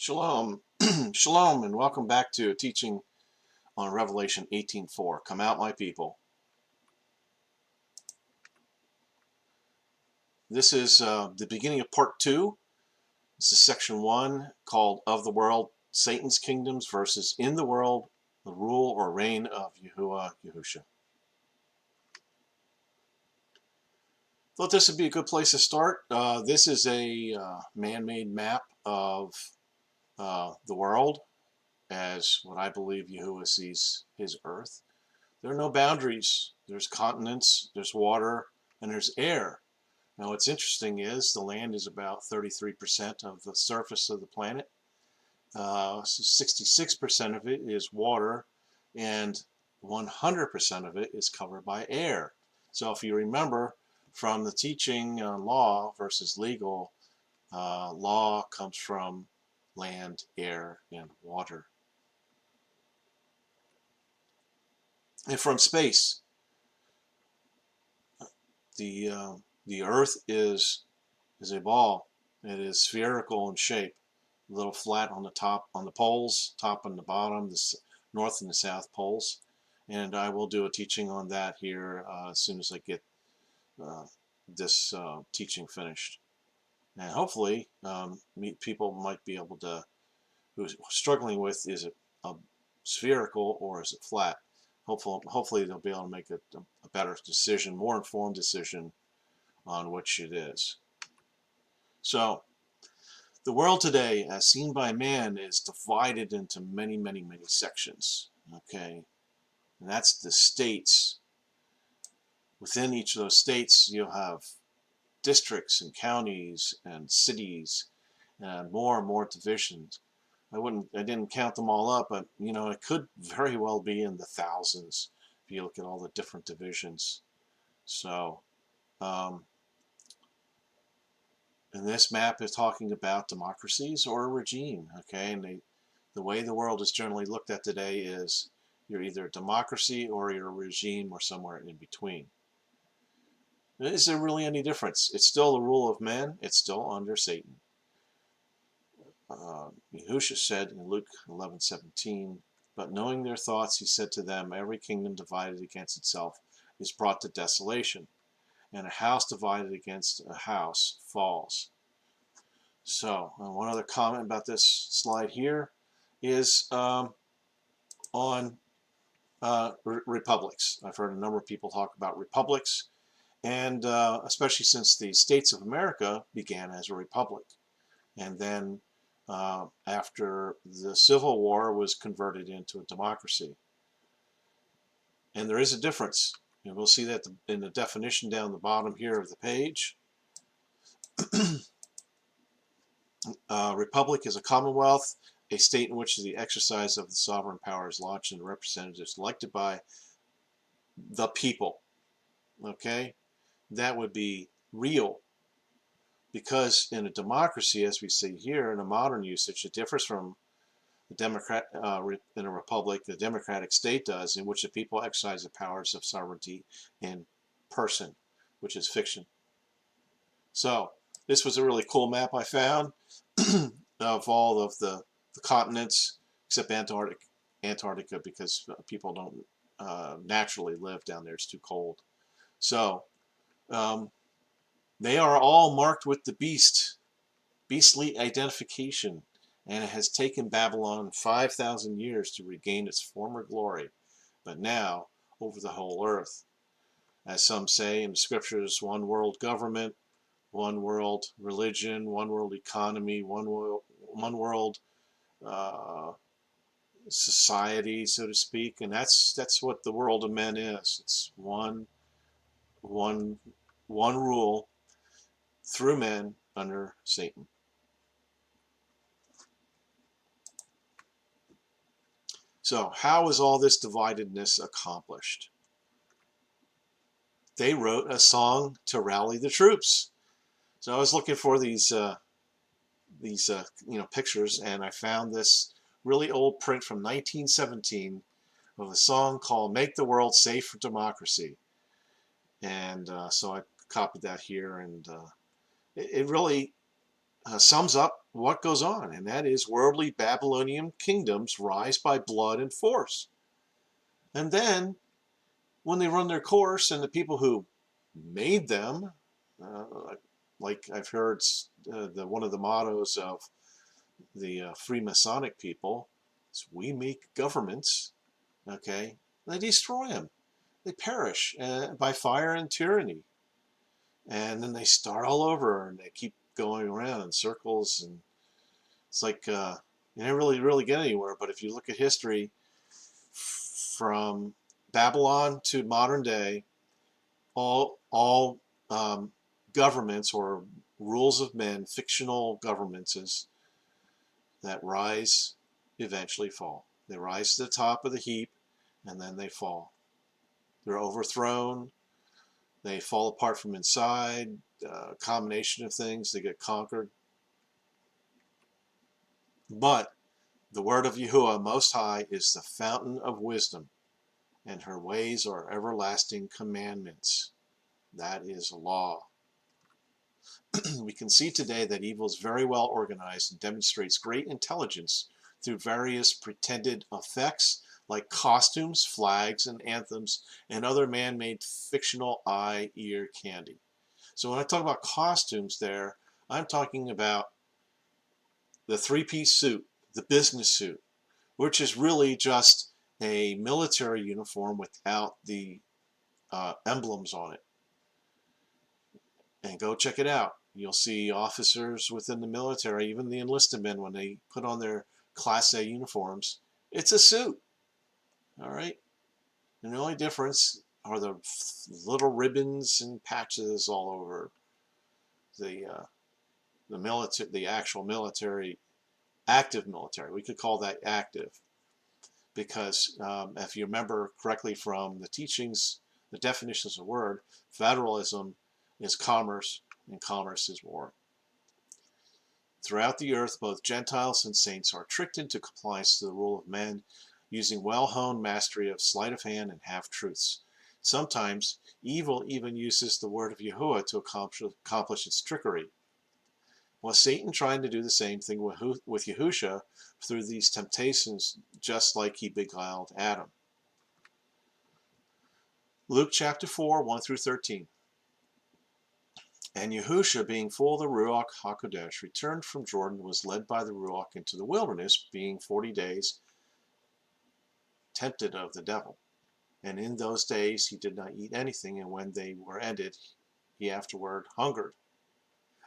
Shalom, shalom, and welcome back to a teaching on Revelation 18:4. Come out, my people. This is the beginning of part 2. This is section 1 called Of the World, Satan's Kingdoms versus In the World, the Rule or Reign of Yahuah, Yahusha. Thought this would be a good place to start. This is a man-made map of the world as what I believe Yahuah sees his earth. There are no boundaries. There's continents, there's water, and there's air. Now what's interesting is the land is about 33% of the surface of the planet. 66% of it is water, and 100% of it is covered by air. So if you remember from the teaching on law versus legal, law comes from land, air, and water. And from space, the Earth is a ball. It is spherical in shape, a little flat on the top, on the poles, top and the bottom, the north and the south poles. And I will do a teaching on that here as soon as I get this teaching finished. And hopefully, people might be able to, who's struggling with, is it a spherical or is it flat? Hopefully they'll be able to make a better decision, more informed decision on which it is. So, the world today, as seen by man, is divided into many, many, many sections. Okay, and that's the states. Within each of those states, you'll have districts and counties and cities, and more divisions. I didn't count them all up, but you know, it could very well be in the thousands if you look at all the different divisions. So, and this map is talking about democracies or a regime. Okay, and the way the world is generally looked at today is you're either a democracy or you're a regime or somewhere in between. Is there really any difference? It's still the rule of men. It's still under Satan. Yahusha said in Luke 11:17, but knowing their thoughts, he said to them, every kingdom divided against itself is brought to desolation, and a house divided against a house falls. So, one other comment about this slide here is on republics. I've heard a number of people talk about republics, and especially since the States of America began as a republic, and then after the Civil War was converted into a democracy. And there is a difference. And we'll see that in the definition down the bottom here of the page. Republic is a commonwealth, a state in which the exercise of the sovereign power is launched and representatives elected by the people. Okay? That would be real. Because in a democracy, as we see here in a modern usage, it differs from the in a republic, the democratic state does, in which the people exercise the powers of sovereignty in person, which is fiction. So this was a really cool map I found of all of the continents except Antarctica, because people don't naturally live down there. It's too cold. So they are all marked with the beastly identification, and it has taken Babylon 5,000 years to regain its former glory, but now over the whole earth. As some say in the scriptures, one world government, one world religion, one world economy, one world society, so to speak, and that's what the world of men is. It's one rule through men under Satan. So how is all this dividedness accomplished? They wrote a song to rally the troops. So I was looking for these pictures, and I found this really old print from 1917 of a song called "Make the World Safe for Democracy," and so I copied that here, and it really sums up what goes on, and that is worldly Babylonian kingdoms rise by blood and force. And then, when they run their course, and the people who made them, uh, like I've heard one of the mottos of the Freemasonic people is, we make governments, okay? They destroy them. They perish by fire and tyranny. And then they start all over, and they keep going around in circles, and it's like you never really get anywhere. But if you look at history from Babylon to modern day, all governments or rules of men, fictional governments that rise eventually fall. They rise to the top of the heap, and then they fall. They're overthrown. They fall apart from inside. A combination of things. They get conquered. But the word of Yahuah Most High is the fountain of wisdom, and her ways are everlasting commandments. That is law. We can see today that evil is very well organized and demonstrates great intelligence through various pretended effects like costumes, flags, and anthems, and other man-made fictional eye, ear candy. So when I talk about costumes there, I'm talking about the three-piece suit, the business suit, which is really just a military uniform without the emblems on it. And go check it out. You'll see officers within the military, even the enlisted men, when they put on their Class A uniforms, it's a suit. All right? And the only difference are the little ribbons and patches all over the military, the actual military, active military. We could call that active because if you remember correctly from the teachings, the definitions of the word, federalism is commerce, and commerce is war. Throughout the earth, both Gentiles and saints are tricked into compliance to the rule of men, using well-honed mastery of sleight of hand and half-truths. Sometimes, evil even uses the word of Yahuah to accomplish its trickery. Was Satan trying to do the same thing with Yahusha through these temptations, just like he beguiled Adam? Luke chapter 4, 1 through 13. And Yahusha, being full of the Ruach HaKodesh, returned from Jordan and was led by the Ruach into the wilderness, being 40 days tempted of the devil. And in those days he did not eat anything, and when they were ended, he afterward hungered.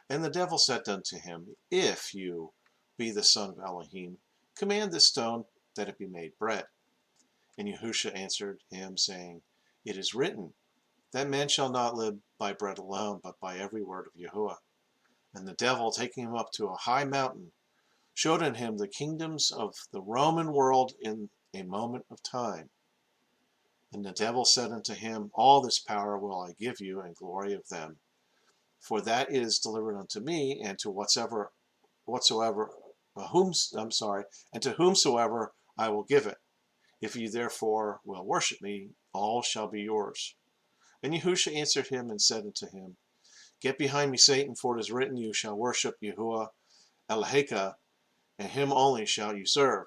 And the devil said unto him, If you be the Son of Elohim, command this stone that it be made bread. And Yahusha answered him, saying, It is written, that man shall not live by bread alone, but by every word of Yahuah. And the devil, taking him up to a high mountain, showed unto him the kingdoms of the Roman world in a moment of time. And the devil said unto him, All this power will I give you, and glory of them. For that is delivered unto me, and to whomsoever I will give it. If you therefore will worship me, all shall be yours. And Yahusha answered him and said unto him, Get behind me, Satan, for it is written, You shall worship Yahuah Eloheka, and him only shall you serve.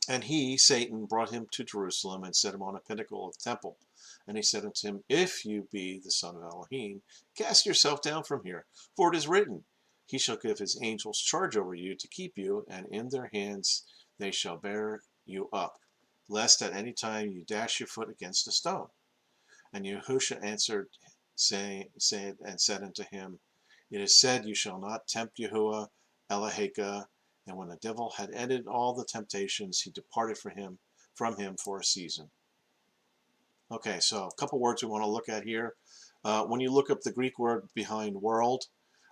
And he, Satan, brought him to Jerusalem, and set him on a pinnacle of the temple. And he said unto him, If you be the Son of Elohim, cast yourself down from here, for it is written, He shall give his angels charge over you to keep you, and in their hands they shall bear you up, lest at any time you dash your foot against a stone. And Yahusha answered, said unto him, It is said, You shall not tempt Yahuah Eloheka. And when the devil had ended all the temptations, he departed from him for a season. Okay, so a couple words we want to look at here. When you look up the Greek word behind world,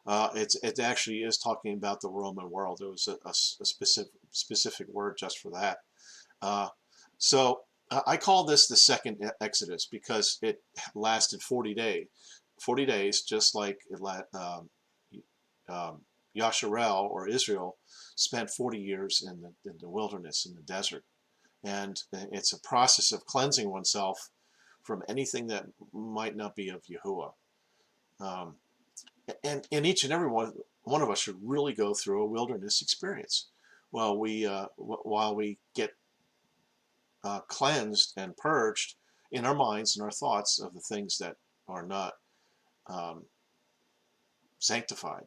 it actually is talking about the Roman world. There was a specific word just for that. So I call this the second Exodus because it lasted 40 days. 40 days, just like Yashar'el, or Israel, spent 40 years in the wilderness, in the desert. And it's a process of cleansing oneself from anything that might not be of Yahuah. And each and every one one of us should really go through a wilderness experience. Well, while we get cleansed and purged in our minds and our thoughts of the things that are not um, sanctified.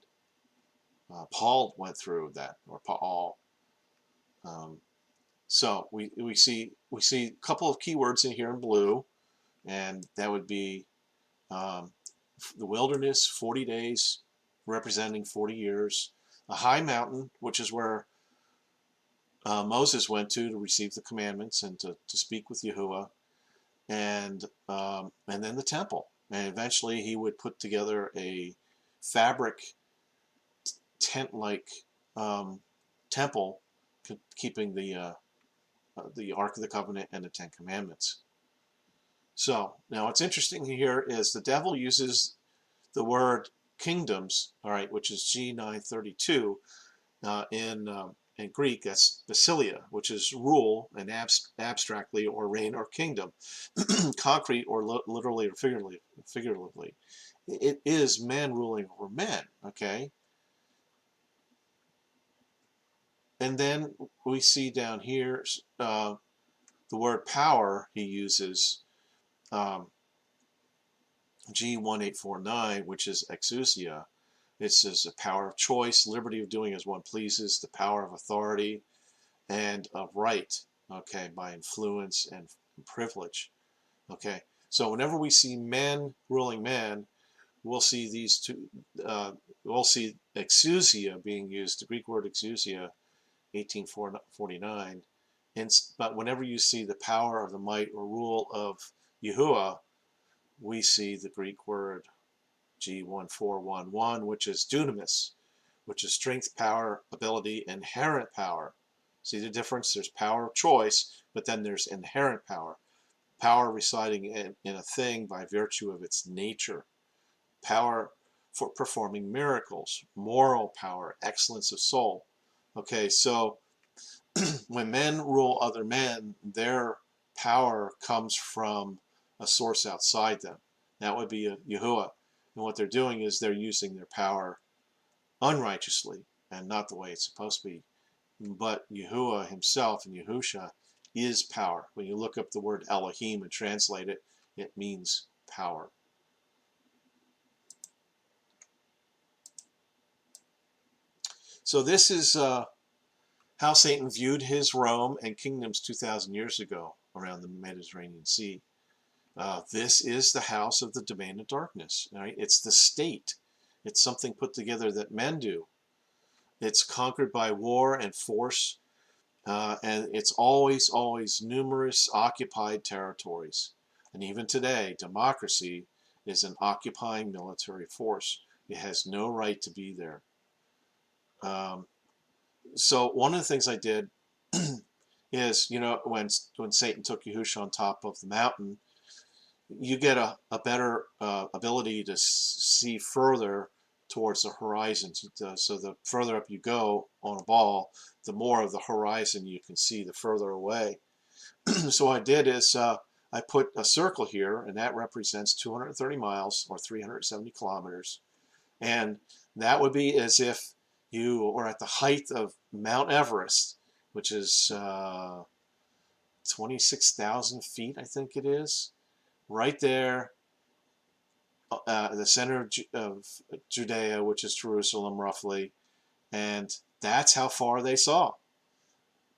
Paul went through that, or Paul. Um, so we see a couple of keywords in here in blue, and that would be the wilderness, 40 days, representing 40 years. A high mountain, which is where Moses went to receive the commandments and to speak with Yahuah, and then the temple. And eventually he would put together a fabric tent-like temple, keeping the Ark of the Covenant and the Ten Commandments. So now what's interesting here is the devil uses the word kingdoms, all right, which is G932 in Greek. That's basilia, which is rule, and abstractly, or reign, or kingdom, concrete, or literally or figuratively. It is man ruling over men, okay? And then we see down here the word power he uses, G1849, which is exousia. It says a power of choice, liberty of doing as one pleases, the power of authority, and of right, okay, by influence and privilege. Okay, so whenever we see men ruling men, we'll see these two, we'll see exousia being used, the Greek word exousia, 1849. But whenever you see the power of the might or rule of Yahuah, we see the Greek word G1411, which is dunamis, which is strength, power, ability, inherent power. See the difference? There's power of choice, but then there's inherent power. Power residing in a thing by virtue of its nature. Power for performing miracles. Moral power, excellence of soul. Okay, so when men rule other men, their power comes from a source outside them. That would be a Yahuah. And what they're doing is they're using their power unrighteously and not the way it's supposed to be. But Yahuah himself and Yahusha is power. When you look up the word Elohim and translate it, it means power. So this is how Satan viewed his Rome and kingdoms 2,000 years ago around the Mediterranean Sea. This is the house of the domain of darkness. Right? It's the state. It's something put together that men do. It's conquered by war and force, and it's always numerous occupied territories. And even today, democracy is an occupying military force. It has no right to be there. So one of the things I did is, when Satan took Yahusha on top of the mountain, you get a better ability to see further towards the horizon. So the further up you go on a ball, the more of the horizon you can see, the further away. So what I did is I put a circle here, and that represents 230 miles or 370 kilometers. And that would be as if you are at the height of Mount Everest, which is 26,000 feet, I think it is. Right there, the center of Judea, which is Jerusalem, roughly. And that's how far they saw.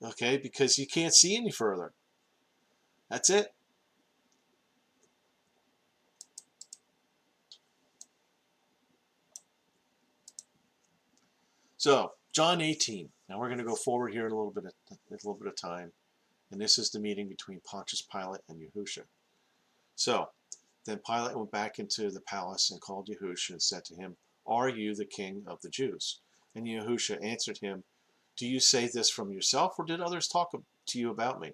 Okay, because you can't see any further. That's it. So, John 18. Now we're going to go forward here in a little bit of time. And this is the meeting between Pontius Pilate and Yahusha. So, then Pilate went back into the palace and called Yahusha and said to him, "Are you the king of the Jews?" And Yahusha answered him, "Do you say this from yourself, or did others talk to you about me?"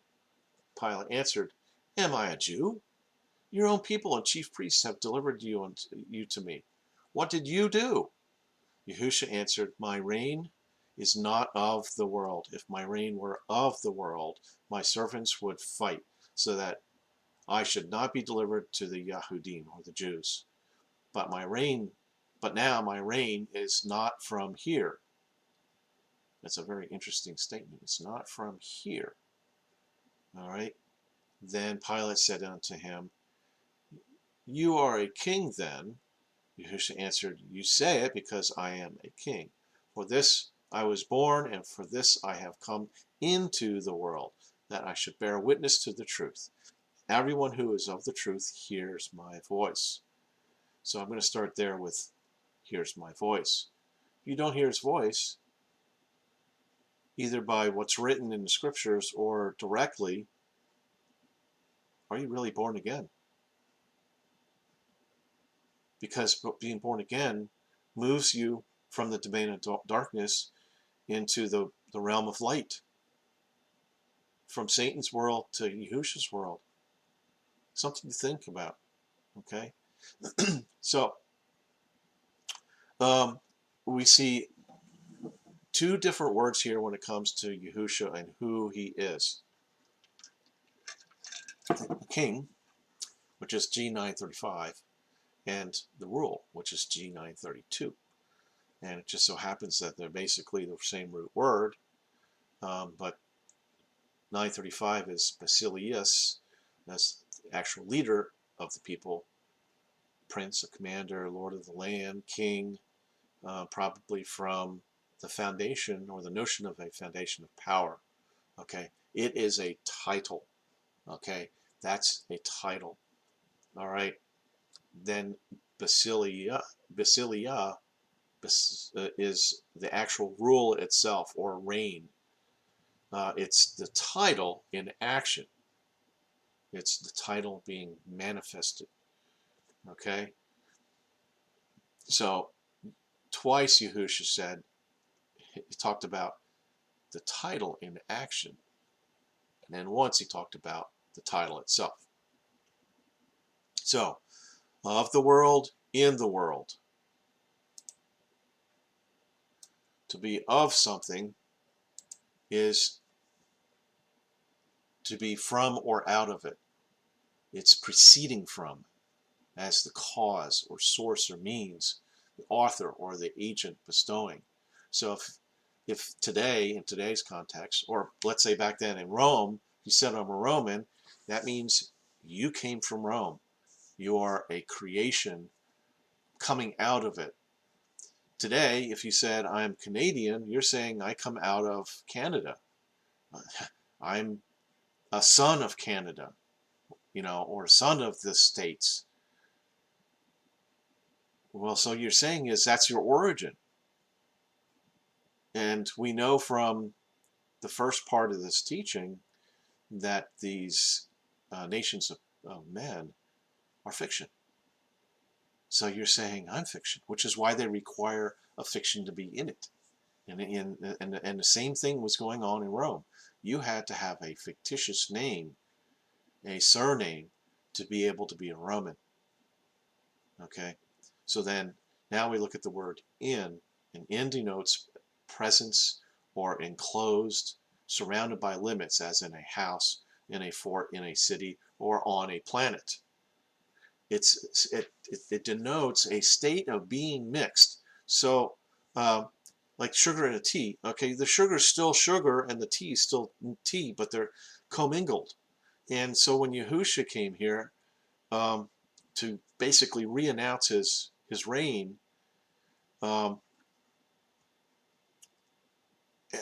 Pilate answered, "Am I a Jew? Your own people and chief priests have delivered you to me. What did you do?" Yahusha answered, "My reign is not of the world. If my reign were of the world, my servants would fight, so that I should not be delivered to the Yahudim, or the Jews. But my reign but now my reign is not from here. That's a very interesting statement. It's not from here. All right. Then Pilate said unto him, You are a king then? Yahusha answered, You say it, because I am a king. For this I was born, and for this I have come into the world, that I should bear witness to the truth. Everyone who is of the truth hears my voice. So I'm going to start there with hears my voice. If you don't hear his voice, either by what's written in the scriptures or directly, are you really born again? Because being born again moves you from the domain of darkness into the realm of light. From Satan's world to Yahusha's world. Something to think about. Okay? So, we see two different words here when it comes to Yahusha and who he is. The king, which is G935, and the rule, which is G932. And it just so happens that they're basically the same root word, but 935 is Basilius, that's the actual leader of the people, prince, a commander, lord of the land, king, probably from the foundation or the notion of a foundation of power. Okay, it is a title. Okay, that's a title. All right, then Basilia is the actual rule itself or reign. It's the title in action. It's the title being manifested. Okay? So, twice Yahusha said, he talked about the title in action. And then once he talked about the title itself. So, of the world, in the world. To be of something is to be from or out of it. It's proceeding from as the cause or source or means, the author or the agent bestowing. So if today, in today's context, or let's say back then in Rome, you said I'm a Roman, that means you came from Rome. You are a creation coming out of it. Today, if you said I'm Canadian, you're saying I come out of Canada. I'm a son of Canada, or a son of the States. Well, so you're saying is that's your origin. And we know from the first part of this teaching that these nations of men are fiction. So you're saying I'm fiction, which is why they require a fiction to be in it. And the same thing was going on in Rome. You had to have a fictitious name, a surname, to be able to be a Roman. Okay? So then, now we look at the word in, and in denotes presence or enclosed, surrounded by limits, as in a house, in a fort, in a city, or on a planet. It denotes a state of being mixed. So, like sugar and a tea, okay, the sugar is still sugar and the tea is still tea, but they're commingled. And so when Yahusha came here to basically re-announce his reign,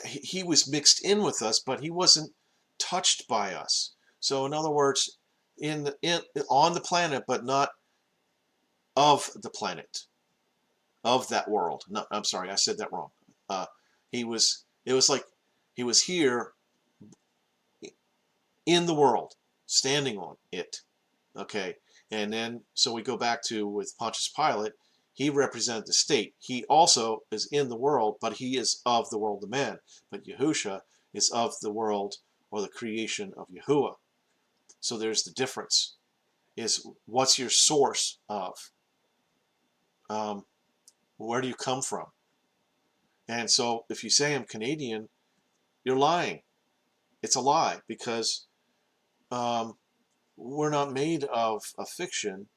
he was mixed in with us, but he wasn't touched by us. So in other words, on the planet, but not of the planet, of that world. No, I'm sorry, I said that wrong. It was like he was here in the world, standing on it. Okay, and then so we go back to with Pontius Pilate. He represented the state. He also is in the world, but he is of the world of man. But Yahusha is of the world or the creation of Yahuah. So there's the difference. Is what's your source of? Where do you come from? And so if you say I'm Canadian, you're lying. It's a lie, because we're not made of a fiction.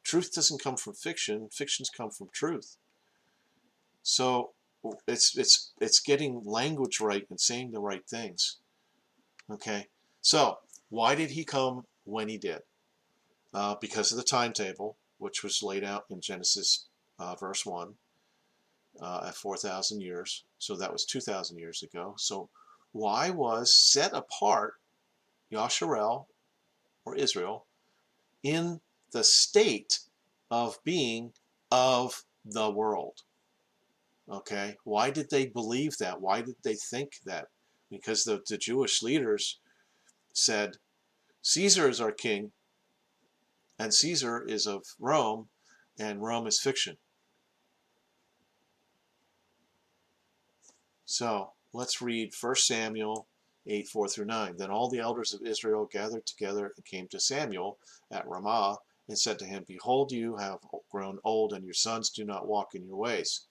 Truth doesn't come from fiction. Fictions come from truth. So it's getting language right and saying the right things. Okay, so why did he come when he did? Because of the timetable, which was laid out in Genesis verse 1 at 4,000 years. So that was 2,000 years ago. So why was set apart Yashar'el, or Israel, in the state of being of the world? Okay, why did they believe that? Why did they think that? Because the Jewish leaders said, Caesar is our king, and Caesar is of Rome, and Rome is fiction. So let's read 1 Samuel 8, 4 through 9. Then all the elders of Israel gathered together and came to Samuel at Ramah and said to him, Behold, you have grown old, and your sons do not walk in your ways.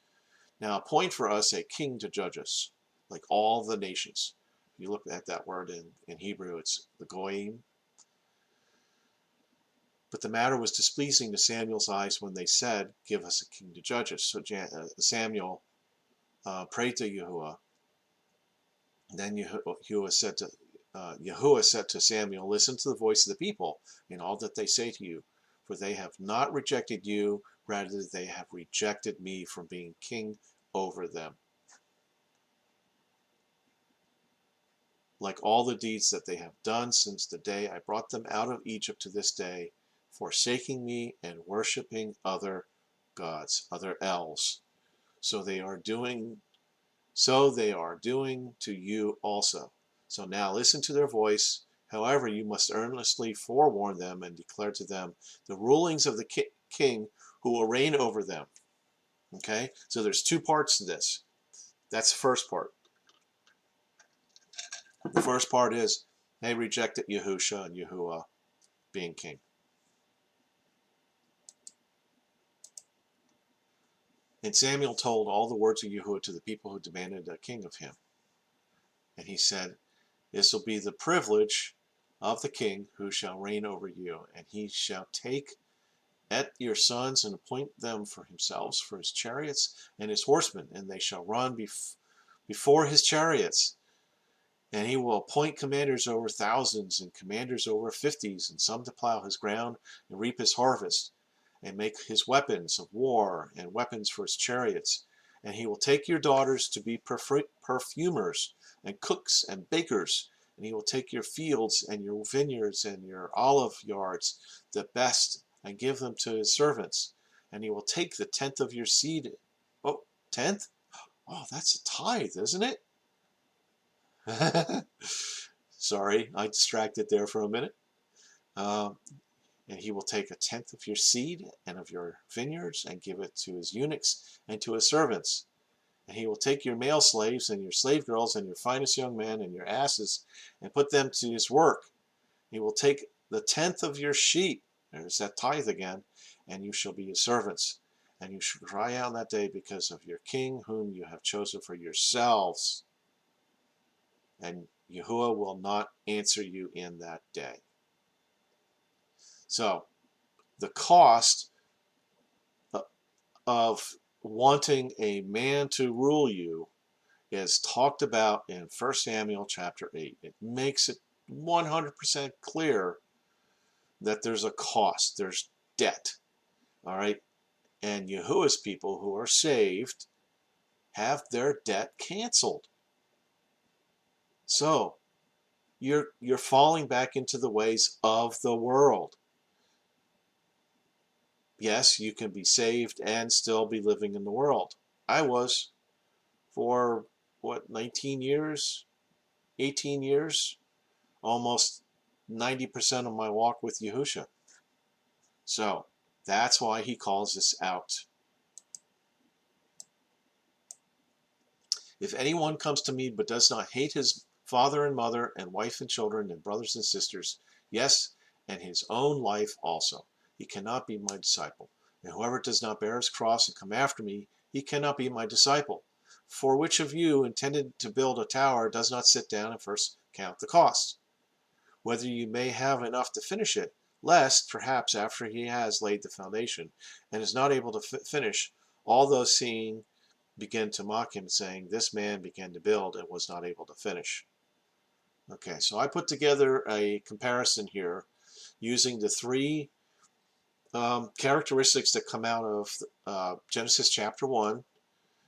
Now appoint for us a king to judge us, like all the nations. If you look at that word in Hebrew, it's the goyim. But the matter was displeasing to Samuel's eyes when they said, Give us a king to judge us. So Samuel prayed to Yahuah. Then Yahuah said to Samuel, Listen to the voice of the people in all that they say to you, for they have not rejected you, rather they have rejected me from being king over them. Like all the deeds that they have done since the day I brought them out of Egypt to this day, forsaking me and worshiping other gods, other elves. So they are doing to you also. So now listen to their voice. However, you must earnestly forewarn them and declare to them the rulings of the king who will reign over them. Okay, so there's two parts to this. That's the first part. The first part is they rejected Yahusha and Yahuah being king. And Samuel told all the words of Yahuah to the people who demanded a king of him. And he said, This will be the privilege of the king who shall reign over you, and he shall take at your sons and appoint them for himself, for his chariots and his horsemen, and they shall run before his chariots. And he will appoint commanders over thousands and commanders over 50s, and some to plow his ground and reap his harvest, and make his weapons of war and weapons for his chariots. And he will take your daughters to be perfumers and cooks and bakers, and he will take your fields and your vineyards and your olive yards, the best, and give them to his servants. And he will take the tenth of your seed. Oh, tenth? Oh, that's a tithe, isn't it? Sorry, I distracted there for a minute. And he will take a tenth of your seed and of your vineyards and give it to his eunuchs and to his servants. And he will take your male slaves and your slave girls and your finest young men and your asses and put them to his work. He will take the tenth of your sheep, there's that tithe again, and you shall be his servants. And you shall cry out on that day because of your king whom you have chosen for yourselves. And Yahuah will not answer you in that day. So, the cost of wanting a man to rule you is talked about in 1 Samuel chapter 8. It makes it 100% clear that there's a cost, there's debt. All right? And Yahuah's people who are saved have their debt canceled. So, you're falling back into the ways of the world. Yes, you can be saved and still be living in the world. I was for, 19 years, 18 years, almost 90% of my walk with Yahusha. So, that's why he calls this out. If anyone comes to me but does not hate his father and mother and wife and children and brothers and sisters, yes, and his own life also, he cannot be my disciple. And whoever does not bear his cross and come after me, he cannot be my disciple. For which of you intended to build a tower does not sit down and first count the cost, whether you may have enough to finish it, lest perhaps after he has laid the foundation and is not able to finish, all those seeing began to mock him, saying, "This man began to build and was not able to finish." Okay, so I put together a comparison here using the three characteristics that come out of Genesis chapter 1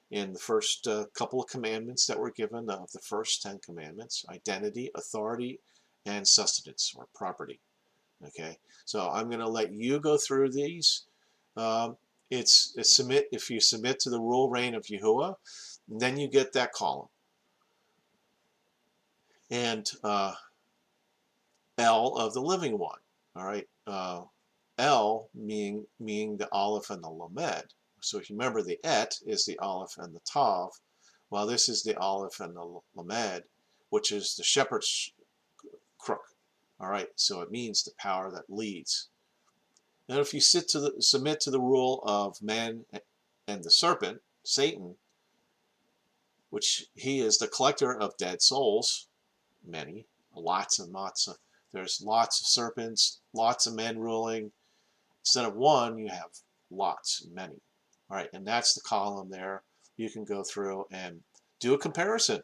in the first couple of commandments that were given of the first 10 commandments: identity, authority, and sustenance or property. Okay, so I'm going to let you go through these. It's submit. If you submit to the rule reign of Yahuah, then you get that column. And El of the living one. All right, El meaning the Aleph and the Lamed. So if you remember, the Et is the Aleph and the Tav, while this is the Aleph and the Lamed, which is the shepherd's crook. All right, so it means the power that leads. Now, if you submit to the rule of man and the serpent, Satan, which he is the collector of dead souls, many, lots and lots of, there's lots of serpents, lots of men ruling. Instead of one, you have lots, many. All right, and that's the column there. You can go through and do a comparison.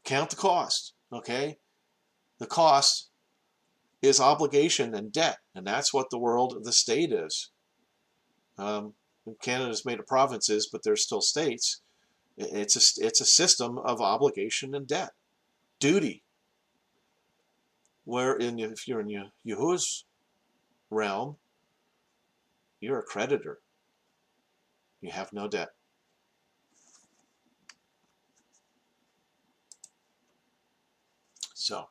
Count the cost, okay? The cost is obligation and debt, and that's what the world, the state is. Canada's made of provinces, but they're still states. It's a system of obligation and debt, duty. Where if you're in Yahuah's realm, you're a creditor. You have no debt. So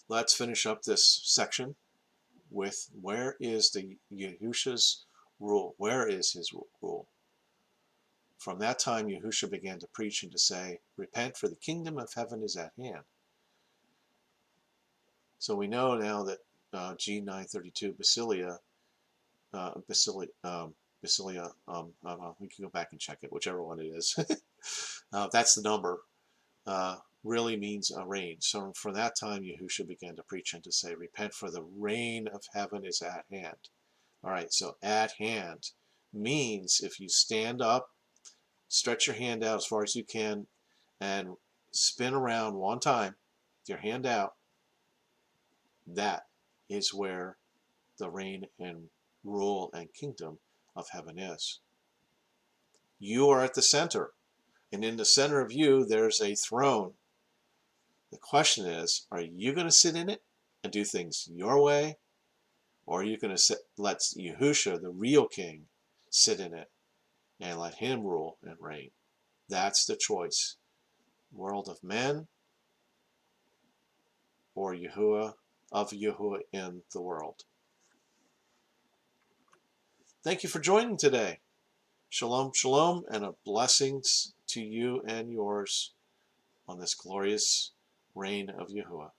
let's finish up this section with where is the Yahusha's rule? Where is his rule? From that time, Yahusha began to preach and to say, "Repent, for the kingdom of heaven is at hand." So we know now that G932 Basilia, we can go back and check it, whichever one it is. That's the number. Really means a reign. So from that time, Yahusha began to preach and to say, "Repent, for the reign of heaven is at hand." All right, so at hand means if you stand up, stretch your hand out as far as you can, and spin around one time, with your hand out, that is where the reign and rule and kingdom of heaven is. You are at the center, and in the center of you, there's a throne. The question is, are you going to sit in it and do things your way, or are you going to let Yahusha, the real king, sit in it and let him rule and reign? That's the choice. World of men or Yahuah in the world. Thank you for joining today. Shalom, shalom, and a blessings to you and yours on this glorious reign of Yahuah.